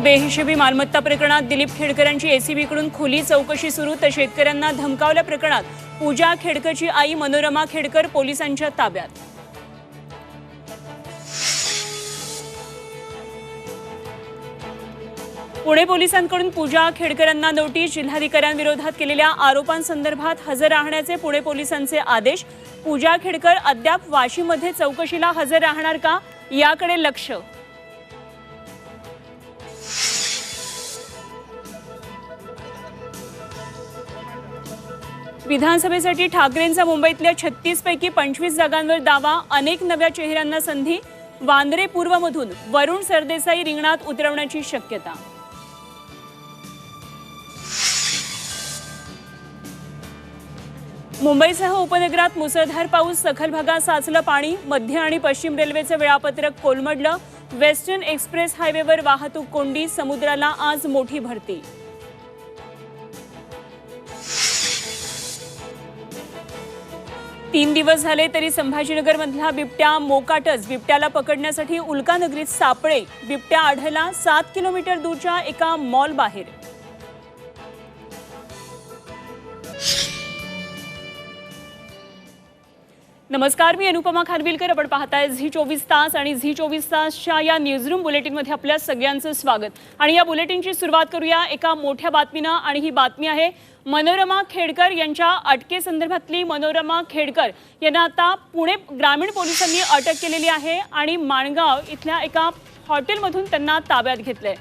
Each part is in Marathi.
बेहिशेबी मालमत्ता प्रकरणात दिलीप खेडकरांची एसीबीकडून खुली चौकशी सुरू, तर शेतकऱ्यांना धमकावल्या प्रकरणात पूजा खेडकरची आई मनोरमा खेडकर पोलिसांच्या ताब्यात। पुणे पोलिसांकडून पूजा खेडकरांना नोटीस, जिल्हाधिकाऱ्यांविरोधात केलेल्या आरोपांसंदर्भात हजर राहण्याचे पुणे पोलिसांचे आदेश। पूजा खेडकर अद्याप वाशीमध्ये चौकशीला हजर राहणार का, याकडे लक्ष। विधानसभेसाठी ठाकरेंचा मुंबईतल्या 36 पैकी 25 जागांवर दावा, अनेक नव्या चेहऱ्यांना संधी। वांद्रे पूर्वमधून वरुण सरदेसाई रिंगणात उतरवण्याची शक्यता। मुंबईसह उपनगरात मुसळधार पाऊस, सखल भागात साचलं पाणी। मध्य आणि पश्चिम रेल्वेचं वेळापत्रक कोलमडलं। वेस्टर्न एक्सप्रेस हायवेवर वाहतूक कोंडी, समुद्राला आज मोठी भरती। तीन दिवस झाले तरी संभाजीनगरमधला बिबट्या मोकाटच। बिबट्याला पकडण्यासाठी उल्कानगरीत सापळे। बिबट्या आढळला 7 किलोमीटर दूरच्या एका मॉल बाहेर। नमस्कार, मी अनुपमा खानविलकर। आपण पाहताय झी 24 तास आणि झी 24 तासच्या या न्यूजरूम बुलेटिनमध्ये आपल्या सगळ्यांचं स्वागत। आणि या बुलेटिनची सुरुवात करूया एका मोठ्या बातमीनं, आणि ही बातमी आहे मनोरमा खेडकर यांच्या अटकेसंदर्भातली। मनोरमा खेडकर यांना आता पुणे ग्रामीण पोलिसांनी अटक केलेली आहे आणि माणगाव इथल्या एका हॉटेलमधून त्यांना ताब्यात घेतलंय।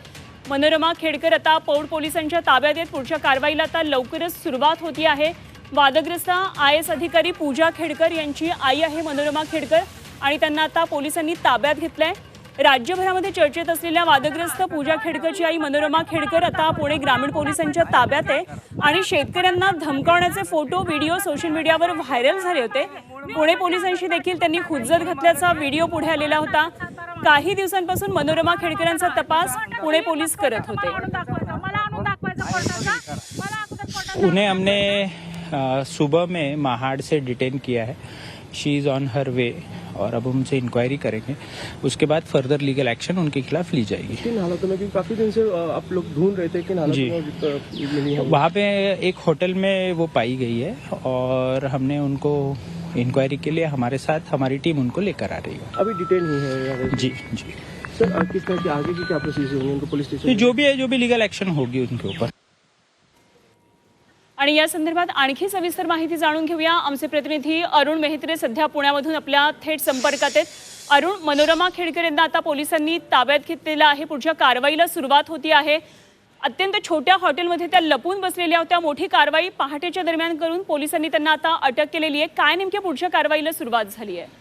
मनोरमा खेडकर आता पौड पोलिसांच्या ताब्यात आहेत। पुढच्या कारवाईला आता लवकरच सुरुवात होती आहे। वादग्रस्त IAS अधिकारी पूजा खेडकर यांची आई आहे मनोरमा खेडकर, आणि त्यांना आता पोलिसांनी ताब्यात घेतलंय। राज्यभरामध्ये चर्चेत असलेल्या वादग्रस्त पूजा खेडकरची आई मनोरमा खेडकर आता पुणे ग्रामीण पोलिसांच्या ताब्यात आहे। आणि शेतकऱ्यांना धमकावण्याचे फोटो व्हिडिओ सोशल मीडियावर व्हायरल झाले होते। पुणे पोलिसांशी देखील त्यांनी हुज्जत घातल्याचा व्हिडिओ पुढे आलेला होता। काही दिवसांपासून मनोरमा खेडकरांचा तपास पुणे पोलीस करत होते। उन्हें हमने सुबह में महाड़ से डिटेन किया है। शी इज़ ऑन हर वे और अब उनसे इंक्वायरी करेंगे, उसके बाद फर्दर लीगल एक्शन उनके खिलाफ ली जाएगी। किन हालातों में, क्योंकि काफी दिन से आप लोग ढूंढ रहे थे, किन हालातों में मिली है? वहाँ पे एक होटल में वो पाई गई है और हमने उनको इंक्वायरी के लिए हमारे साथ हमारी टीम उनको लेकर आ रही है। अभी डिटेन ही है? जी जी सर, किस तरह की आगे की क्या प्रोसीजर होंगे उनको पुलिस स्टेशन? जो भी है, जो भी लीगल एक्शन होगी उनके ऊपर। आणि या संदर्भात आणखी सविस्तर माहिती जाणून घेऊया। आमचे प्रतिनिधी अरुण मेहत्रे सध्या पुण्यामधून आपल्या थेट संपर्कात आहेत। अरुण, मनोरमा खेडकर यांना आता पोलिसांनी ताब्यात घेतलेलं आहे। पुढच्या कारवाईला सुरुवात होती आहे। अत्यंत छोट्या हॉटेलमध्ये त्या लपून बसलेल्या होत्या। मोठी कारवाई पहाटेच्या दरम्यान करून पोलिसांनी त्यांना आता अटक केलेली आहे। काय नेमक्या पुढच्या कारवाईला सुरुवात झाली आहे?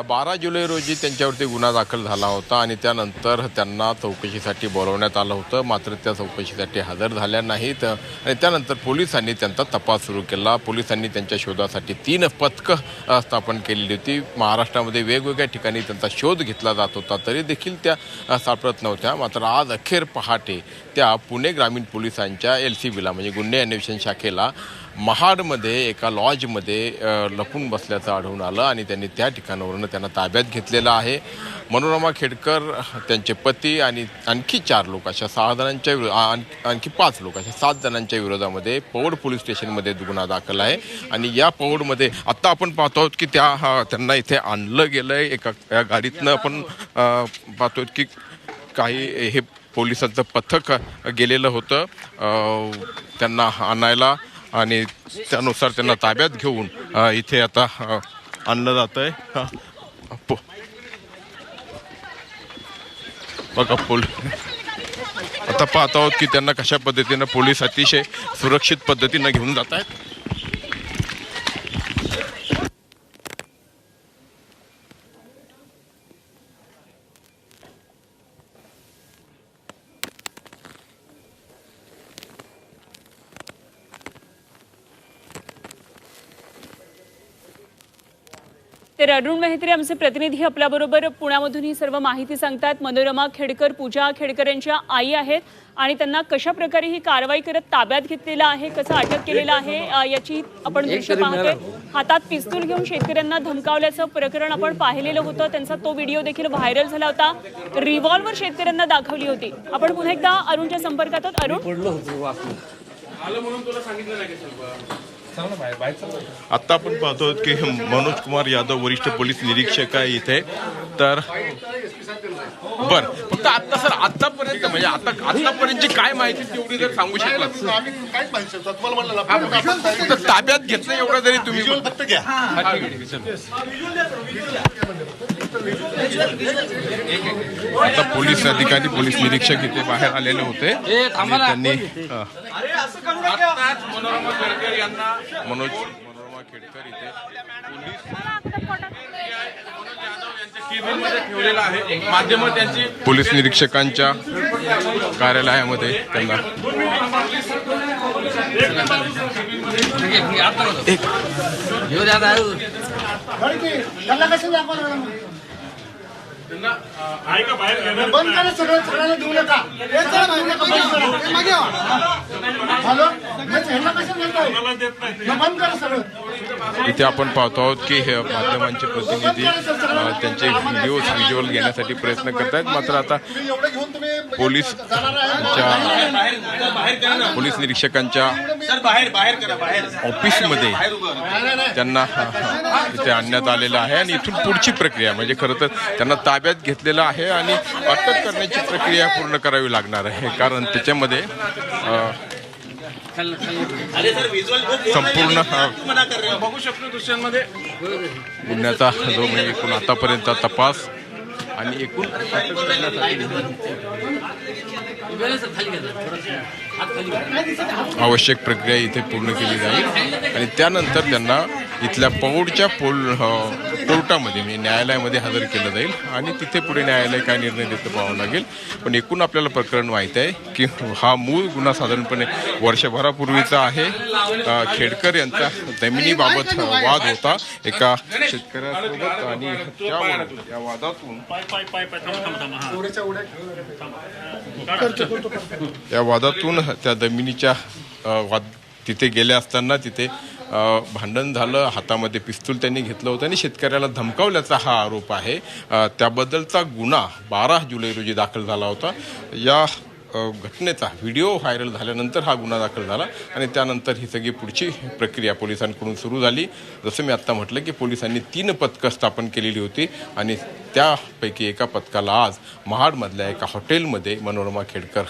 12 जुलै रोजी त्यांच्यावरती गुन्हा दाखल झाला होता आणि त्यानंतर त्यांना चौकशीसाठी बोलवण्यात आलं होतं, मात्र त्या चौकशीसाठी हजर झाल्या नाहीत आणि त्यानंतर पोलिसांनी त्यांचा तपास सुरू केला। पोलिसांनी त्यांच्या शोधासाठी 3 पथकं स्थापन केलेली होती। महाराष्ट्रामध्ये वेगवेगळ्या ठिकाणी त्यांचा शोध घेतला जात होता, तरी देखील त्या सापडत नव्हत्या। मात्र आज अखेर पहाटे त्या पुणे ग्रामीण पोलिसांच्या LCBला म्हणजे गुन्हे अन्वेषण शाखेला महाडमध्ये एका लॉजमध्ये लपून बसल्याचं आढळून आलं आणि त्यांनी त्या ठिकाणावरून त्यांना ताब्यात घेतलेलं आहे। मनोरमा खेडकर, त्यांचे पती आणि आणखी 4 लोक, अशा 6 जणांच्या आणखी 5 लोक, अशा 7 जणांच्या विरोधामध्ये पौड पोलीस स्टेशनमध्ये गुन्हा दाखल आहे। आणि या पौडमध्ये आत्ता आपण पाहतो आहोत की त्यांना इथे आणलं गेलं आहे। एका गाडीतनं आपण पाहतो की काही हे पोलिसांचं पथक गेलेलं होतं त्यांना आणायला, आणि त्यानुसार त्यांना ताब्यात घेऊन इथे आता आणलं जात आहे। बघा, आता पाहत आहोत की त्यांना कशा पद्धतीनं पोलीस अतिशय सुरक्षित पद्धतीनं घेऊन जात आहेत। तर तर अरुण मेहत्रे आमचे प्रतिनिधी आपल्याबरोबर पुण्यामधून ही सर्व माहिती सांगतात. मनोरमा खेडकर, पूजा खेडकर यांच्या आई आहेत आणि त्यांना कशा प्रकारे ही कारवाई करत ताब्यात घेतलेलं आहे, कसं अटक केलेलं आहे याची आपण दृश्य पाहतोय. हातात पिस्तूल घेऊन शेतकऱ्यांना धमकावल्याचं प्रकरण आपण पाहिलेलं होतं. त्यांचा तो व्हिडिओ देखील व्हायरल झाला होता. रिव्हॉल्वर शेतकऱ्यांना दाखवली होती. आपण पुन्हा एकदा अरुणच्या संपर्कात आहोत. अरुण, आता आपण पाहतो की मनोज कुमार यादव वरिष्ठ पोलीस निरीक्षक आहे इथे. तर बर फक्त आता सर आतापर्यंत म्हणजे आतापर्यंतची काय माहिती तेवढी जर सांगू शकला ताब्यात घेतलं एवढं जरी तुम्ही फक्त घ्या. आता पोलीस अधिकारी पोलीस निरीक्षक इथे बाहेर आलेले होते आणि त्यांनी मनोरमा खेडकर इथे पोलीस निरीक्षकांच्या कार्यालयामध्ये त्यांना बंद करा सगळं, सगळ्यांना देऊ नका. बंद करा सगळं. इथे आपण पाहतो आहोत की हे माध्यमांचे प्रतिनिधी त्यांचे व्हिज्युअल घेण्यासाठी प्रयत्न करत आहेत. मात्र आता पोलीस निरीक्षकांच्या ऑफिसमध्ये त्यांना इथे आणण्यात आलेलं आहे आणि इथून पुढची प्रक्रिया म्हणजे खरं तर त्यांना ताब्यात घेतलेलं आहे आणि अटक करण्याची प्रक्रिया पूर्ण करावी लागणार आहे. कारण त्याच्यामध्ये संपूर्ण बघू शकतो दृश्यांमध्ये गुन्ह्याचा जो म्हणजे एकूण आतापर्यंत तपास आणि एकूण आवश्यक प्रक्रिया इथे पूर्ण केली जाईल आणि त्यानंतर त्यांना इथल्या पौडच्या कोर्टामध्ये म्हणजे न्यायालयामध्ये हजर केलं जाईल आणि तिथे पुढे न्यायालय काय निर्णय देतं पाहावं लागेल. पण एकूण आपल्याला प्रकरण माहीत आहे की हा मूळ गुन्हा साधारणपणे वर्षभरापूर्वीचा आहे. खेडकर यांचा जमिनीबाबत वाद होता एका शेतकऱ्यासोबत आणि त्या वादातून त्या जमिनीच्या तिथे गेले असताना तिथे भांडण झालं. हातामध्ये पिस्तूल त्यांनी घेतलं होतं आणि शेतकऱ्याला धमकावल्याचा हा आरोप आहे. त्याबद्दलचा गुन्हा 12 जुलै रोजी दाखल झाला होता. या घटनेचा व्हिडिओ व्हायरल झाल्यानंतर हा गुन्हा दाखल झाला आणि त्यानंतर ही सगळी पुढची प्रक्रिया पोलिसांकडून सुरू झाली. जसं मी आत्ता म्हटलं की पोलिसांनी 3 पथकं स्थापन केलेली होती आणि त्यापैकी एका पथकाला आज महाडमधल्या एका हॉटेलमध्ये मनोरमा खेडकर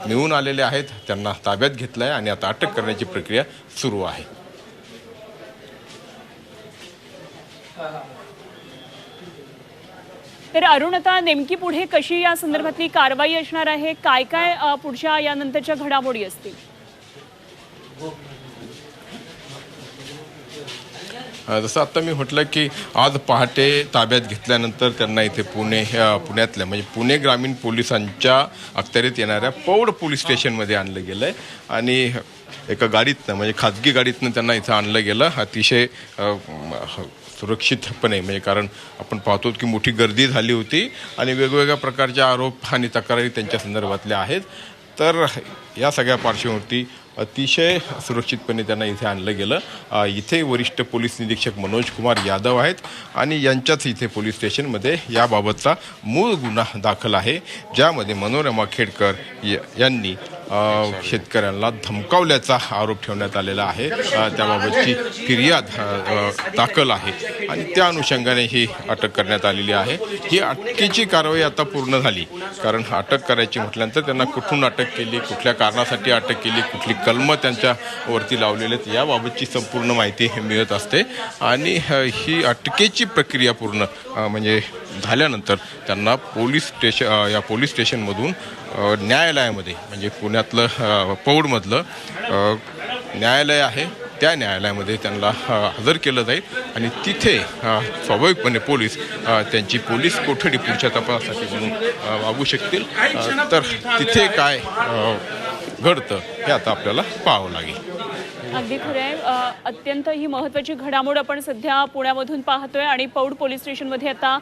मिळून आलेले आहेत. त्यांना ताब्यात घेतलं आहे आणि आता अटक करण्याची प्रक्रिया सुरू आहे. तर अरुण, आता नेमकी पुढे कशी या संदर्भातली कारवाई असणार आहे? काय काय पुढच्या यानंतरच्या घडामोडी असतील? जसं आता मी म्हटलं की आज पहाटे ताब्यात घेतल्यानंतर त्यांना इथे पुण्यातल्या म्हणजे पुणे ग्रामीण पोलिसांच्या अखत्यारीत येणाऱ्या पौड पोलीस स्टेशनमध्ये आणलं गेलं आहे आणि एका गाडीतनं म्हणजे खाजगी गाडीतनं त्यांना इथं आणलं गेलं अतिशय सुरक्षितपणे. म्हणजे कारण आपण पाहतो की मोठी गर्दी झाली होती आणि वेगवेगळ्या प्रकारचे आरोप आणि तक्रारी त्यांच्या संदर्भातल्या आहेत. तर या सगळ्या पार्श्वभूमीवरती अतिशय सुरक्षितपणे त्यांना इथे आणलं गेलं. इथे वरिष्ठ पोलीस निरीक्षक मनोज कुमार यादव आहेत आणि यांच्याच इथे पोलीस स्टेशनमध्ये याबाबतचा मूळ गुन्हा दाखल आहे ज्यामध्ये मनोरमा खेडकर यांनी शेतकऱ्यांना धमकावल्याचा आरोप ठेवण्यात आलेला आहे. त्याबाबतची फिर्याद दाखल आहे आणि त्या अनुषंगाने ही अटक करण्यात आलेली आहे. ही अटकेची कारवाई आता पूर्ण झाली. कारण अटक करायची म्हटल्यानंतर त्यांना कुठून अटक केली, कुठल्या कारणासाठी अटक केली, कुठली कलमं त्यांच्यावरती लावलेली आहेत याबाबतची संपूर्ण माहिती मिळत असते आणि ही अटकेची प्रक्रिया पूर्ण म्हणजे झाल्यानंतर त्यांना या पोलीस स्टेशनमधून न्यायालयामध्ये म्हणजे पुण्यातलं पौडमधलं न्यायालय आहे त्या न्यायालयामध्ये त्यांना हजर केलं जाईल आणि तिथे स्वाभाविकपणे पोलीस त्यांची पोलीस कोठडी पुढच्या तपासासाठी म्हणून वागू शकतील. तर तिथे काय घडतं हे आता आपल्याला पाहावं लागेल. अगदी खरं आहे. अत्यंत ही महत्त्वाची घडामोड आपण सध्या पुण्यामधून पाहतोय आणि पौड पोलीस स्टेशनमध्ये आता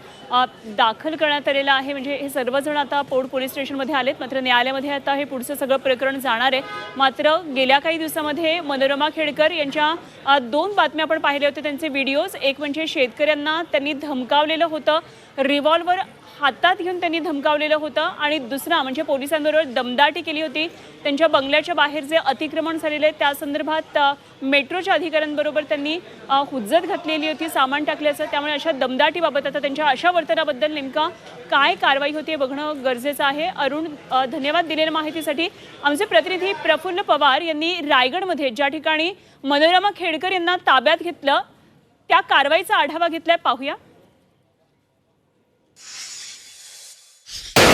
दाखल करण्यात आलेलं आहे. म्हणजे हे सर्वजण आता पौड पोलीस स्टेशनमध्ये आलेत, मात्र न्यायालयामध्ये आता हे पुढचं सगळं प्रकरण जाणार आहे. मात्र गेल्या काही दिवसामध्ये मनोरमा खेडकर यांच्या 2 बातम्या आपण पाहिल्या होत्या, त्यांचे व्हिडिओज. एक म्हणजे शेतकऱ्यांना त्यांनी धमकावलेलं होतं, रिव्हॉल्वर हातात घेऊन त्यांनी धमकावलेलं होतं, आणि दुसरा म्हणजे पोलिसांबरोबर दमदाटी केली होती. त्यांच्या बंगल्याच्या बाहेर जे अतिक्रमण झालेलं आहे त्या संदर्भात मेट्रोच्या अधिकाऱ्यांबरोबर त्यांनी हुज्जत घातलेली होती सामान टाकल्याचं. त्यामुळे अशा दमदाटीबाबत आता त्यांच्या अशा वर्तनाबद्दल नेमका काय कारवाई होती हे बघणं गरजेचं आहे. अरुण, धन्यवाद दिलेल्या माहितीसाठी. आमचे प्रतिनिधी प्रफुल्ल पवार यांनी रायगडमध्ये ज्या ठिकाणी मनोरमा खेडकर यांना ताब्यात घेतलं त्या कारवाईचा आढावा घेतलाय, पाहूया.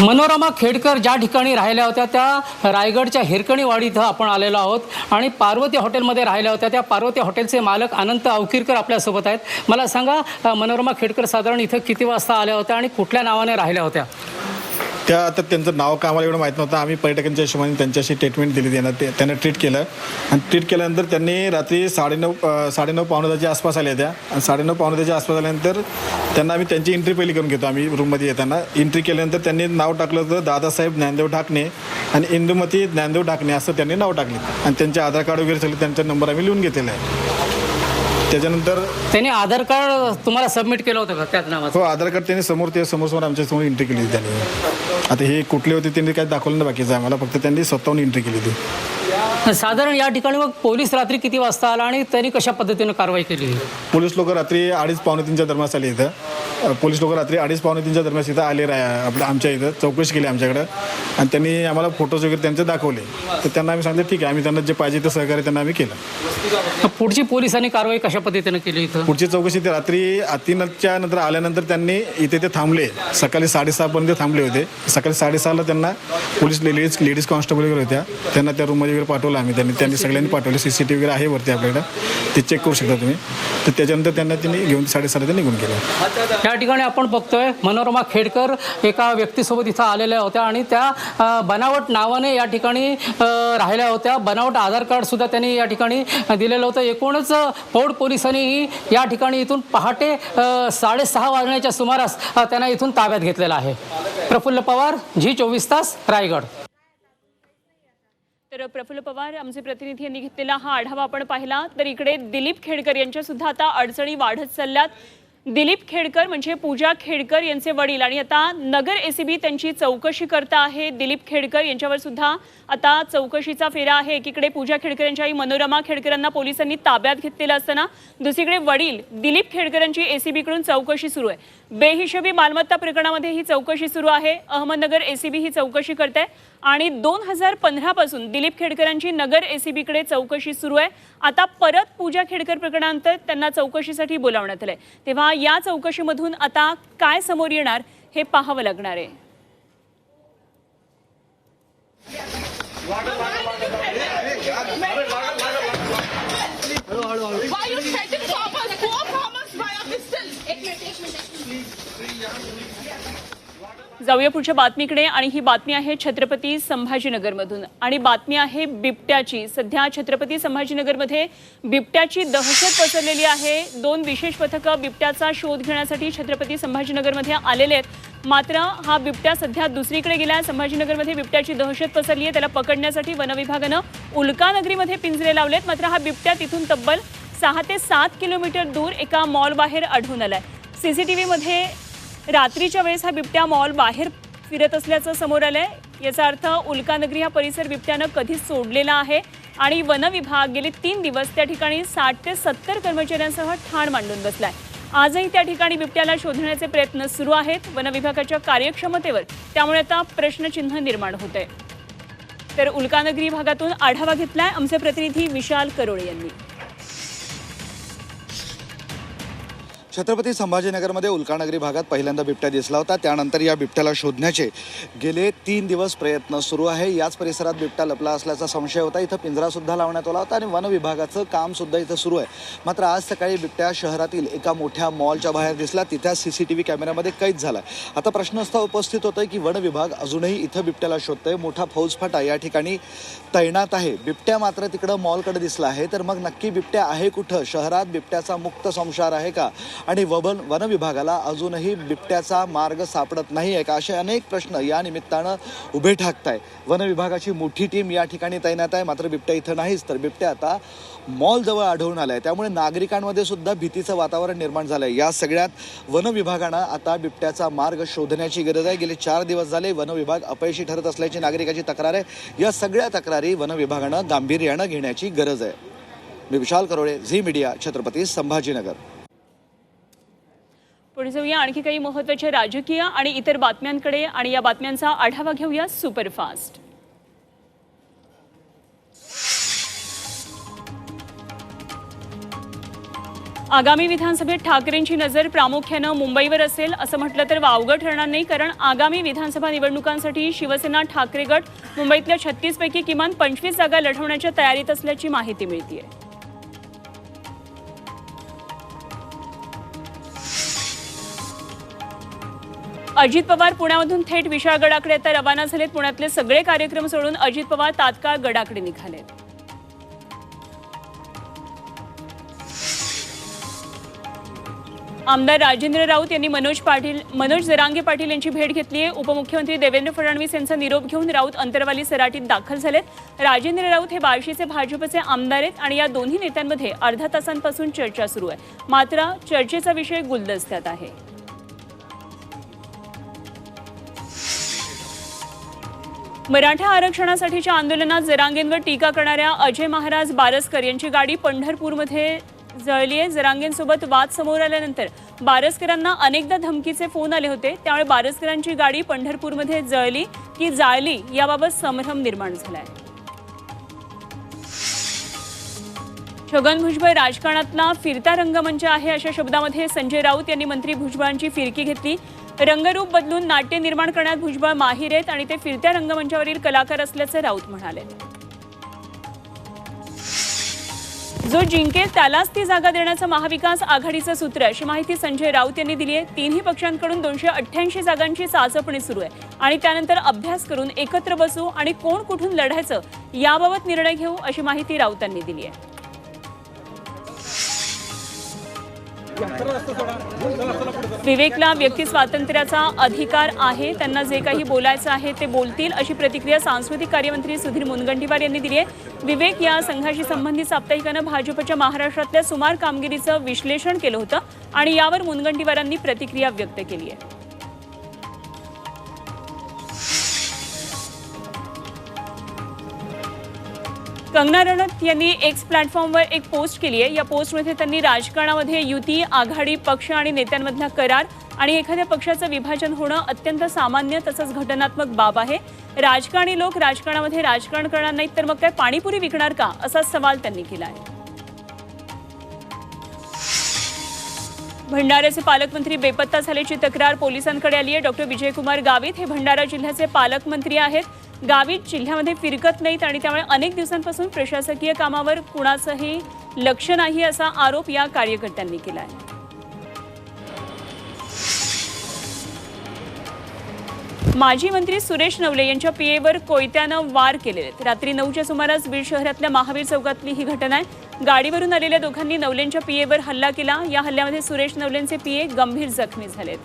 मनोरमा खेडकर ज्या ठिकाणी राहिल्या होत्या त्या रायगडच्या हिरकणीवाडी इथं आपण आलेलो आहोत आणि पार्वती हॉटेलमध्ये राहिल्या होत्या. त्या पार्वती हॉटेलचे मालक अनंत अवकीरकर आपल्यासोबत आहेत. मला सांगा, मनोरमा खेडकर साधारण इथं किती वाजता आल्या होत्या आणि कुठल्या नावाने राहिल्या होत्या? त्या आता त्यांचं नाव का आम्हाला एवढं माहीत नव्हतं. आम्ही पर्यटकांच्या हिशोबाने त्यांच्याशी ट्रीटमेंट दिली, त्यांना ट्रीट केलं आणि ट्रीट केल्यानंतर त्यांनी रात्री 9:30 पावणे 10च्या आसपास आल्या त्या. आणि 9:30 पावणे 10च्या आसपास आल्यानंतर त्यांना आम्ही त्यांची एंट्री पहिली करून घेतो. आम्ही रूममध्ये येताना एंट्री केल्यानंतर त्यांनी नाव टाकलं होतं दादासाहेब ज्ञानदेव ढाकणे आणि इंदुमती ज्ञानदेव ढाकणे असं त्यांनी नाव टाकले आणि त्यांचे आधार कार्ड वगैरे सगळे त्यांचा नंबर आम्ही लिहून घेतलेला आहे. त्याच्यानंतर त्यांनी आधार कार्ड तुम्हाला सबमिट केलं होतं का त्याच नावाचं? हो, आधार कार्ड त्यांनी समोर आमच्या समोर एंट्री केली त्यांनी. आता हे कुठले होते त्यांनी काही दाखवलं नाही बाकीचं आम्हाला, फक्त त्यांनी स्वतःहून एंट्री केली ती. साधारण या ठिकाणी मग पोलीस रात्री किती वाजता आला आणि त्यांनी कशा पद्धतीनं कारवाई केली? पोलीस लोक रात्री 2:30 पावणे 3च्या दरम्यान आले इथं. पोलीस लोक रात्री 2:30 पावणे 3च्या दरम्यान इथं आले आपल्या आमच्या इथं चौकशी केली आमच्याकडं आणि त्यांनी आम्हाला फोटोज वगैरे त्यांचे दाखवले. तर त्यांना आम्ही सांगितलं ठीक आहे, आम्ही त्यांना जे पाहिजे ते सहकार्य त्यांना आम्ही केलं. पुढची पोलिसांनी कारवाई कशा पद्धतीनं केली इथं? पुढची चौकशी ते रात्री 3:00च्या नंतर आल्यानंतर त्यांनी इथे ते थांबले. सकाळी 6:30 पर्यंत थांबले होते. सकाळी 6:30ला त्यांना पोलीस लेडीज कॉन्स्टेबल वगैरे होत्या, त्यांना त्या रूममध्ये वगैरे पाठवलं आम्ही. त्यांनी सगळ्यांनी पाठवले. CCTV वगैरे आहे वरती आपल्याकडे, ते चेक करू शकता तुम्ही. तर त्याच्यानंतर त्यांना घेऊन 6:30ला निघून गेलं. त्या ठिकाणी आपण बघतोय मनोरमा खेडकर एका व्यक्तीसोबत इथं आलेल्या होत्या आणि त्या बनावट नावाने या ठिकाणी राहिल्या होत्या. बनावट आधार कार्ड सुद्धा त्यांनी या ठिकाणी दिलेलं होतं. एकूणच पौड पोलिसांनी या ठिकाणी इथून पहाटे 6:30 वाजण्याच्या सुमारास त्यांना इथून ताब्यात घेतलेला आहे. प्रफुल्ल पवार, Zee24 तास, रायगड. तर प्रफुल्ल पवार आमचे प्रतिनिधी यांनी घेतलेला हा आढावा आपण पाहिला. तर इकडे दिलीप खेडकर यांच्या सुद्धा आता अडचणी वाढत चालल्यात. दिलीप खेडकर म्हणजे पूजा खेडकर यांचे वडील आणि आता नगर ACB त्यांची चौकशी करता आहे. दिलीप खेडकर यांच्यावर सुद्धा आता चौकशीचा फेरा आहे. एकीकडे पूजा खेडकर यांच्या आई मनोरमा खेडकरांना पोलिसांनी ताब्यात घेतलेलं असताना दुसरीकडे वडील दिलीप खेडकरांची ACB कडून चौकशी सुरू आहे. बेहिशोबी मालमत्ता प्रकरणामध्ये ही चौकशी सुरू आहे. अहमदनगर ACB ही चौकशी करते आणि 2015 पासून दिलीप खेडकरांची नगर ACB कडे चौकशी सुरू आहे. आता परत पूजा खेडकर प्रकरणानंतर त्यांना चौकशीसाठी बोलावण्यात आलंय. तेव्हा या चौकशीमधून आता काय समोर येणार हे पाहावं लागणार आहे. जाऊया पुढच्या बातमीकडे आणि ही बातमी आहे छत्रपती संभाजीनगरमधून आणि बातमी आहे बिबट्याची. सध्या छत्रपती संभाजीनगरमध्ये बिबट्याची दहशत पसरलेली आहे. 2 विशेष पथकं बिबट्याचा शोध घेण्यासाठी छत्रपती संभाजीनगरमध्ये आलेले आहेत. मात्र हा बिबट्या सध्या दुसरीकडे गेला. संभाजीनगरमध्ये बिबट्याची दहशत पसरली आहे. त्याला पकडण्यासाठी वनविभागानं उल्कानगरीमध्ये पिंजरे लावलेत. मात्र हा बिबट्या तिथून तब्बल 6 ते 7 किलोमीटर दूर एका मॉल बाहेर आढळून आलाय. CCTV मध्ये रात्रीच्या वेळेस हा बिबट्या मॉल बाहेर फिरत असल्याचं समोर आलंय. याचा अर्थ उल्कानगरी हा परिसर बिबट्यानं कधीच सोडलेला आहे आणि वनविभाग गेले 3 दिवस त्या ठिकाणी 60 ते 70 कर्मचाऱ्यांसह ठाण मांडून बसलाय. आजही त्या ठिकाणी बिबट्याला शोधण्याचे प्रयत्न सुरू आहेत वनविभागाच्या कार्यक्षमतेवर. त्यामुळे आता प्रश्नचिन्ह निर्माण होत आहे. तर उल्कानगरी भागातून आढावा घेतलाय आमचे प्रतिनिधी विशाल करोळे यांनी. छत्रपती संभाजीनगरमध्ये उल्कानगरी भागात पहिल्यांदा बिबट्या दिसला होता. त्यानंतर या बिबट्याला शोधण्याचे गेले 3 दिवस प्रयत्न सुरू आहे. याच परिसरात बिबट्या लपला असल्याचा संशय होता. इथं पिंजरासुद्धा लावण्यात आला होता आणि वन विभागाचं कामसुद्धा इथं सुरू आहे. मात्र आज सकाळी बिबट्या शहरातील एका मोठ्या मॉलच्या बाहेर दिसला. तिथं CCTV कॅमेऱ्यामध्ये कैद झाला. आता प्रश्न असा उपस्थित होतोय की वन विभाग अजूनही इथं बिबट्याला शोधतोय. मोठा फौजफाटा या ठिकाणी तैनात आहे. बिबट्या मात्र तिकडं मॉलकडे दिसला आहे. तर मग नक्की बिबट्या आहे कुठं? शहरात बिबट्याचा मुक्त संचार आहे का? आणि वन विभागाला अजूनही बिबट्याचा मार्ग सापडत नाही आहे का? असे अनेक प्रश्न या निमित्तानं उभे ठाकत आहे. वन विभागाची मोठी टीम या ठिकाणी तैनात आहे. मात्र बिबट्या इथं नाहीच. तर बिबट्या आता मॉलजवळ आढळून आलाय. त्यामुळे नागरिकांमध्ये सुद्धा भीतीचं वातावरण निर्माण झालंय. या सगळ्यात वन विभागानं आता बिबट्याचा मार्ग शोधण्याची गरज आहे. गेले 4 दिवस झाले वन विभाग अपयशी ठरत असल्याची नागरिकाची तक्रार आहे. या सगळ्या तक्रारी वन विभागानं गांभीर्यानं घेण्याची गरज आहे. मी विशाल करोळे, झी मीडिया, छत्रपती संभाजीनगर. पुढे जाऊया आणखी काही महत्त्वाच्या राजकीय आणि इतर बातम्यांकडे आणि या बातम्यांचा आढावा घेऊया सुपरफास्ट. आगामी विधानसभेत ठाकरेंची नजर प्रामुख्यानं मुंबईवर असेल असं म्हटलं तर वावगं ठरणार नाही. कारण आगामी विधानसभा निवडणुकांसाठी शिवसेना ठाकरे गट मुंबईतल्या 36 पैकी किमान 25 जागा लढवण्याच्या तयारीत असल्याची माहिती मिळतेय. अजित पवार पुण्यामधून थेट विशाळगडाकडे आता रवाना झालेत. पुण्यातले सगळे कार्यक्रम सोडून अजित पवार तात्काळ गडाकडे निघालेत. आमदार राजेंद्र राऊत यांनी मनोज जरांगे पाटील यांची भेट घेतली आहे. उपमुख्यमंत्री देवेंद्र फडणवीस यांचा निरोप घेऊन राऊत अंतरवाली सराटीत दाखल झालेत. राजेंद्र राऊत हे बार्शीचे भाजपचे आमदार आहेत आणि या दोन्ही नेत्यांमध्ये अर्ध्या तासांपासून चर्चा सुरू आहे. मात्र चर्चेचा विषय गुलदस्त्यात आहे. मराठा आरक्षणासाठीच्या आंदोलनात जरांगेंवर टीका करणाऱ्या अजय महाराज बारसकर यांची गाडी पंढरपूरमध्ये जळली आहे. जरांगेंसोबत वाद समोर आल्यानंतर बारसकरांना अनेकदा धमकीचे फोन आले होते. त्यामुळे बारसकरांची गाडी पंढरपूरमध्ये जळली की जाळली याबाबत संभ्रम निर्माण झालाय. छगन भुजबळ राजकारणातला फिरता रंगमंच आहे अशा शब्दामध्ये संजय राऊत यांनी मंत्री भुजबळांची फिरकी घेतली. रंगरूप बदलून नाट्य निर्माण करण्यात भुजबळ माहीर आहेत आणि ते फिरत्या रंगमंचावरील कलाकार असल्याचं राऊत म्हणाले. जो जिंकेल त्यालाच ती जागा देण्याचं महाविकास आघाडीचं सूत्र अशी माहिती संजय राऊत यांनी दिली आहे. तिन्ही पक्षांकडून 288 जागांची चाचपणी सुरू आहे आणि त्यानंतर अभ्यास करून एकत्र बसू आणि कोण कुठून लढायचं याबाबत निर्णय घेऊ अशी माहिती राऊतांनी दिली आहे. विवेकला व्यक्ती स्वातंत्र्याचा अधिकार आहे. त्यांना जे काही बोलायचं आहे ते बोलतील अशी प्रतिक्रिया सांस्कृतिक कार्यमंत्री सुधीर मुनगंटीवार यांनी दिली आहे. विवेक या संघाशी संबंधित साप्ताहिकानं भाजपच्या महाराष्ट्रातल्या सुमार कामगिरीचं विश्लेषण केलं होतं आणि यावर मुनगंटीवारांनी प्रतिक्रिया व्यक्त केली आहे. कंगना रनौत यांनी एक्स प्लॅटफॉर्मवर एक पोस्ट केली आहे. या पोस्टमध्ये त्यांनी राजकारणामध्ये युती, आघाडी, पक्ष आणि नेत्यांमधला करार आणि एखाद्या पक्षाचं विभाजन होणं अत्यंत सामान्य तसंच घटनात्मक बाब आहे. राजकारणी लोक राजकारणामध्ये राजकारण करणार नाहीत तर मग काय पाणीपुरी विकणार का असा सवाल त्यांनी केला आहे. भंडाऱ्याचे पालकमंत्री बेपत्ता झाल्याची तक्रार पोलिसांकडे आली आहे. डॉक्टर विजयकुमार गावित हे भंडारा जिल्ह्याचे पालकमंत्री आहेत. गावित जिल्ह्यामध्ये फिरकत नाहीत आणि त्यामुळे अनेक दिवसांपासून प्रशासकीय कामावर कुणाचंही लक्ष नाही असा आरोप या कार्यकर्त्यांनी केला आहे. माजी मंत्री सुरेश नवले यांच्या पीएवर कोयत्यानं वार केले आहेत. रात्री 9च्या सुमारास बीड शहरातल्या महावीर चौकातली ही घटना आहे. गाडीवरून आलेल्या दोघांनी नवलेंच्या पीएवर हल्ला केला. या हल्ल्यामध्ये सुरेश नवलेंचे पीए गंभीर जखमी झालेत.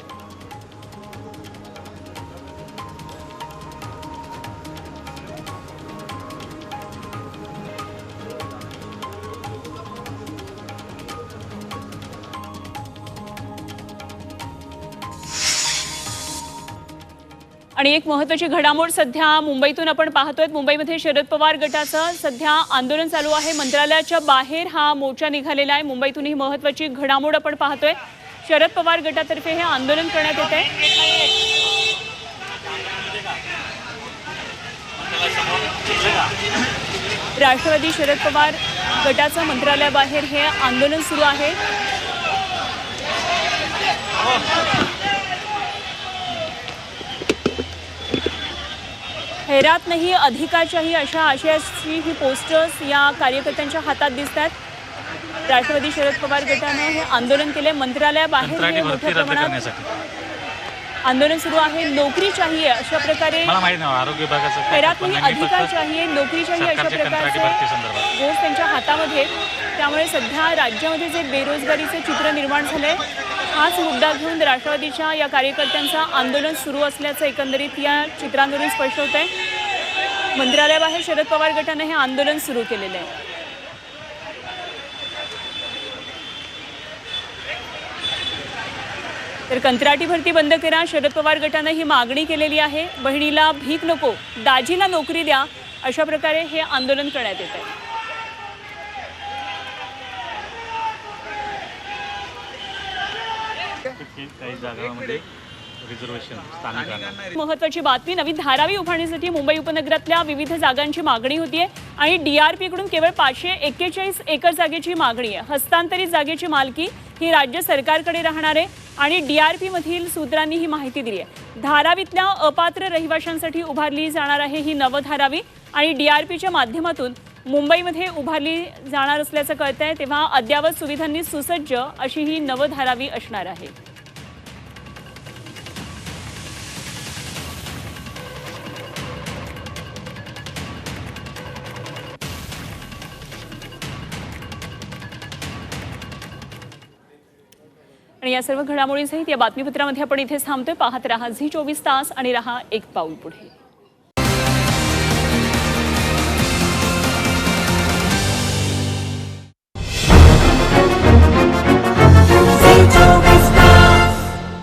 आणि एक महत्त्वाची घडामोड सध्या मुंबईतून आपण पाहतोय. मुंबईमध्ये शरद पवार गटाचं सध्या आंदोलन चालू आहे. मंत्रालयाच्या बाहेर हा मोर्चा निघालेला आहे. मुंबईतून ही महत्त्वाची घडामोड आपण पाहतोय. शरद पवार गटातर्फे हे आंदोलन करण्यात येत आहे. राष्ट्रवादी शरद पवार गटाचं मंत्रालयाबाहेर हे आंदोलन सुरू आहे. हैरात नाही अधिकाच्याही अशा आशयाची ही पोस्टर्स या कार्यकर्त्यांच्या हातात दिसतात. राष्ट्रवादी शरद पवार गटाने हे आंदोलन केले. मंत्रालयाबाहेर हे मोठ्या प्रमाणात आंदोलन सुरू आहे. नोकरी चाहिए अशा प्रकारे हैरात नाही अधिकार चाहिए नोकरी चाहिए अशा प्रकारचे घोष त्यांच्या हातामध्ये. त्यामुळे सध्या राज्यामध्ये जे बेरोजगारीचे चित्र निर्माण झालंय हाच मुद्दा घेऊन राष्ट्रवादीच्या या कार्यकर्त्यांचं आंदोलन सुरू असल्याचं एकंदरीत या चित्रांवरून स्पष्ट होत आहे. मंत्रालयाबाहेर शरद पवार गटाने हे आंदोलन सुरू केलेलं आहे. तर कंत्राटी भरती बंद करा शरद पवार गटाने ही मागणी केलेली आहे. बहिणीला भीक नको दाजीला नोकरी द्या अशा प्रकारे हे आंदोलन करण्यात येत आहे. महत्वाची बातमी नवीन धारावी उभारण्यासाठी मुंबई उपनगरातल्या विविध जागांची मागणी होतीये आणि DRP कडून केवळ 541 एकर जागेची मागणी आहे. हस्तांतरित जागेची मालकी ही राज्य सरकारकडे राहणार आहे आणि DRP मधील सूत्रांनी ही माहिती दिली आहे. धारावीतल्या अपात्र रहिवाशांसाठी उभारली जाणार आहे ही नवधारावी आणि DRPच्या माध्यमातून मुंबईमध्ये उभारली जाणार असल्याचं कळतंय. तेव्हा अद्ययावत सुविधांनी सुसज्ज अशी ही नवधारावी असणार आहे. आणि या सर्व घडामोडींसहित या बातमीपत्रामध्ये आपण इथेच थांबतोय. पाहत रहा झी 24 तास आणि रहा एक पाऊल पुढे.